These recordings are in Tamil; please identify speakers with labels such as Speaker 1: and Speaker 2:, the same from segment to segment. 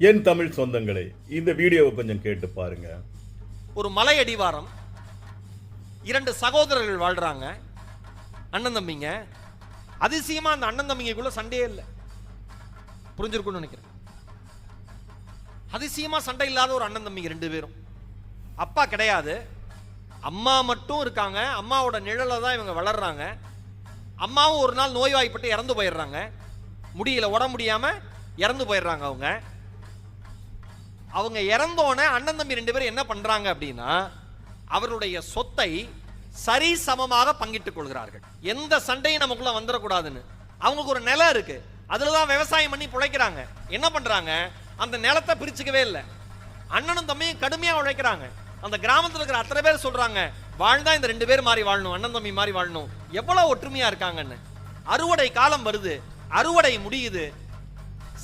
Speaker 1: என் தமிழ் சொந்தங்களே, இந்த வீடியோவை கொஞ்சம் கேட்டு பாருங்க.
Speaker 2: ஒரு மலை அடிவாரம், 2 சகோதரர்கள் வாழ்றாங்க, அண்ணன் தம்பிங்க. அதிசயமா அந்த அண்ணன் தம்பிக்குள்ள சண்டையே இல்லை. புரிஞ்சிருக்கும்னு நினைக்கிறேன். அதிசயமா சண்டை இல்லாத ஒரு அண்ணன் தம்பிங்க 2 பேரும். அப்பா கிடையாது, அம்மா மட்டும் இருக்காங்க. அம்மாவோட நிழல தான் இவங்க வளர்றாங்க. அம்மாவும் ஒரு நாள் நோய்வாய்ப்பட்டு இறந்து போயிடுறாங்க. முடியல, உடம்பு முடியாம இறந்து போயிடுறாங்க. அவங்க இறந்தோன்னே அண்ணன் தம்பி 2 பேரும் என்ன பண்றாங்க அப்படின்னா, அவருடைய சொத்தை சரி சமமாக பங்கிட்டுக் கொள்கிறார்கள். எந்த சண்டையும் நமக்குள்ள வந்துடக்கூடாதுன்னு. அவங்களுக்கு ஒரு நிலம் இருக்கு, அதுலதான் விவசாயம் பண்ணி பிழைக்கிறாங்க. என்ன பண்றாங்க, அந்த நிலத்தை பிரிச்சுக்கவே இல்லை. அண்ணனும் தம்பியும் கடுமையா உழைக்கிறாங்க. அந்த கிராமத்தில் இருக்கிற அத்தனை பேர் சொல்றாங்க, வாழ்ந்தா இந்த 2 பேர் மாதிரி வாழணும், அண்ணன் தம்பி மாதிரி வாழணும். எவ்வளவு ஒற்றுமையா இருக்காங்கன்னு. அறுவடை காலம் வருது, அறுவடை முடியுது.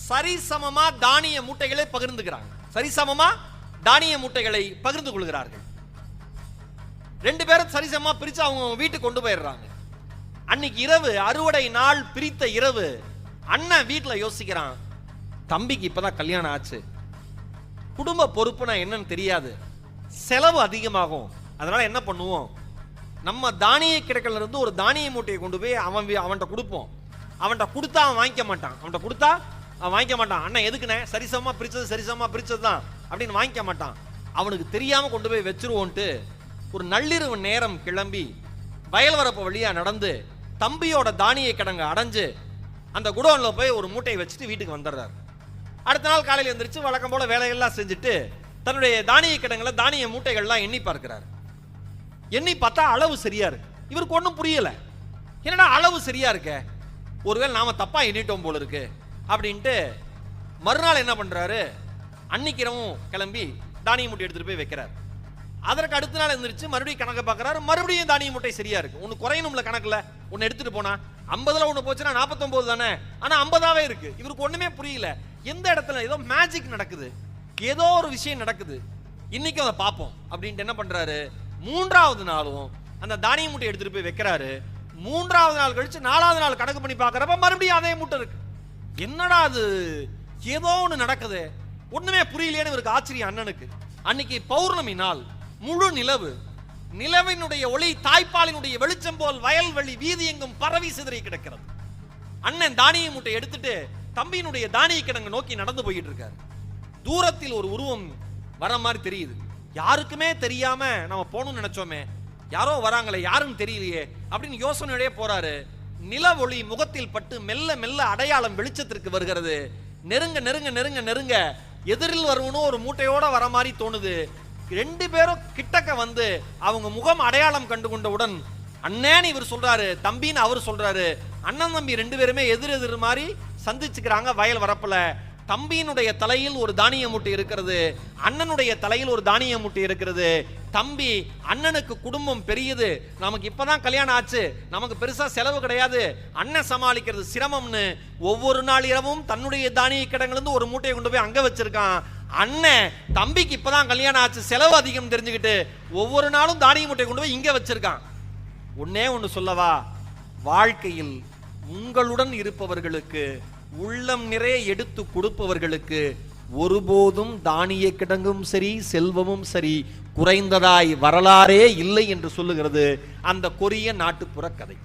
Speaker 2: சரிசமமா தானிய மூட்டைகளை பகிர்ந்துக்கிறாங்க. சரிசமமா தானிய மூட்டைகளை பகிர்ந்து கொள்கிறார்கள். 2 பேரும் சரிசமமா பிரிச்சு அவங்க வீட்டுக்கு கொண்டு போயிடுறாங்க. அன்னைக்கு இரவு, அறுவடை நாள் பிரித்த இரவு, அண்ணன் வீட்டுல யோசிக்கிறான், தம்பிக்கு இப்பதான் கல்யாணம் ஆச்சு, குடும்ப பொறுப்புனா என்னன்னு தெரியாது, செலவு அதிகமாகும். அதனால என்ன பண்ணுவோம், நம்ம தானிய கிடக்கல இருந்து ஒரு தானிய மூட்டையை கொண்டு போய் அவன்கிட்ட கொடுப்போம். அவன்கிட்ட கொடுத்தா அவன் வாங்கிக்க மாட்டான். அவன்கிட்ட கொடுத்தா அவன் வாங்கிக்க மாட்டான். அண்ணன் எதுக்குண்ணே, சரிசமமா பிரிச்சது தான் அப்படின்னு வாங்கிக்க மாட்டான். அவனுக்கு தெரியாம கொண்டு போய் வச்சிருவோன்ட்டு ஒரு நள்ளிரவு நேரம் கிளம்பி வயல் வரப்பு வழியா நடந்து தம்பியோட தானிய கிடங்க அடைஞ்சு அந்த குடோன்ல போய் ஒரு மூட்டையை வச்சுட்டு வீட்டுக்கு வந்துடுறாரு. அடுத்த நாள் காலையில் எழுந்திரிச்சு வழக்கம் போல வேலையெல்லாம் செஞ்சுட்டு தன்னுடைய தானிய கிடங்குல தானிய மூட்டைகள்லாம் எண்ணி பார்க்கிறாரு. எண்ணி பார்த்தா அளவு சரியா இருக்கு. இவருக்கு ஒன்றும் புரியல, என்னடா அளவு சரியா இருக்க, ஒருவேளை நாம தப்பா எண்ணிட்டோம் போல இருக்கு அப்படின்ட்டு மறுநாள் என்ன பண்றாரு, அன்னிக்கிரமும் கிளம்பி தானிய மூட்டை எடுத்துட்டு போய் வைக்கிறார். அதற்கு அடுத்த நாள் எழுந்திரிச்சு மறுபடியும் கணக்கு பார்க்கிறாரு. மறுபடியும் தானிய மூட்டை சரியா இருக்கு. ஒன்னு குறையணும்ல கணக்குல, ஒன்னு எடுத்துட்டு போனா 50ல ஒண்ணு போச்சுன்னா 49 தானே, ஆனா 50ஆவே இருக்கு. இவருக்கு ஒண்ணுமே புரியல. எந்த இடத்துல ஏதோ மேஜிக் நடக்குது, ஏதோ ஒரு விஷயம் நடக்குது, இன்னைக்கு அதை பார்ப்போம் அப்படின்ட்டு என்ன பண்றாரு, 3வது நாளும் அந்த தானிய மூட்டை எடுத்துட்டு போய் வைக்கிறாரு. 3வது நாள் கழிச்சு 4வது நாள் கணக்கு பண்ணி பார்க்கறப்ப மறுபடியும் அதே மூட்டை இருக்கு. என்னடா அது, ஏதோ ஒன்று நடக்குது, ஒண்ணுமே புரியலையேன்னு இவருக்கு ஆச்சரியம் அண்ணனுக்கு. அன்னைக்கு பௌர்ணமி நாள், முழு நிலவு, நிலவினுடைய ஒளி தாய்ப்பாலினுடைய வெளிச்சம் போல் வயல்வெளி வீதி எங்கும் பரவி சிதறி கிடக்கிறது. அண்ணன் தானிய மூட்டை எடுத்துட்டு தம்பியினுடைய தானிய கிடங்கு நோக்கி நடந்து போயிட்டு இருக்காரு. தூரத்தில் ஒரு உருவம் வர மாதிரி தெரியுது. யாருக்குமே தெரியாம நம்ம போகணும்னு நினைச்சோமே, யாரோ வராங்களே, யாருன்னு தெரியலையே அப்படின்னு யோசனையோடய போறாரு. நில ஒளி முகத்தில் பட்டு மெல்ல மெல்ல அடையாளம் வெளிச்சத்திற்கு வருகிறது. நெருங்க நெருங்க நெருங்க நெருங்க எதிரில் வருவனும் ஒரு மூட்டையோட வர மாதிரி தோணுது. 2 பேரும் கிட்டக்க வந்து அவங்க முகம் அடையாளம் கண்டு கொண்டவுடன் அண்ணேன்னு இவர் சொல்றாரு, தம்பின்னு அவர் சொல்றாரு. அண்ணன் தம்பி 2 பேருமே எதிர் மாதிரி சந்திச்சுக்கிறாங்க வயல் வரப்புல. தம்பியினுடைய தலையில் ஒரு தானிய மூட்டை இருக்கிறது, அண்ணனுடைய தலையில் ஒரு தானிய மூட்டை இருக்கிறது. தம்பி, அண்ணனுக்கு குடும்பம் பெரியது, நமக்கு இப்பதான் கல்யாணம் ஆச்சு, நமக்கு பெருசா செலவு கிடையாது, அண்ணன் சமாளிக்கிறது சிரமம்னு ஒவ்வொரு நாள் இரவும் தன்னுடைய தானிய கிடங்கிலிருந்து ஒரு மூட்டையை கொண்டு போய் அங்க வச்சிருக்கான். அண்ணன் தம்பிக்கு இப்பதான் கல்யாணம் ஆச்சு, செலவு அதிகம் தெரிஞ்சுக்கிட்டு ஒவ்வொரு நாளும் தானிய மூட்டை கொண்டு போய் இங்க வச்சிருக்கான். ஒன்னே ஒன்னு சொல்லவா, வாழ்க்கையில் உங்களுடன் இருப்பவர்களுக்கு, உள்ளம் நிறைய எடுத்து கொடுப்பவர்களுக்கு ஒருபோதும் தானிய கிடங்கும் சரி, செல்வமும் சரி குறைந்ததாய் வரலாறே இல்லை என்று சொல்லுகிறது அந்த கொரிய நாட்டுப்புற கதை.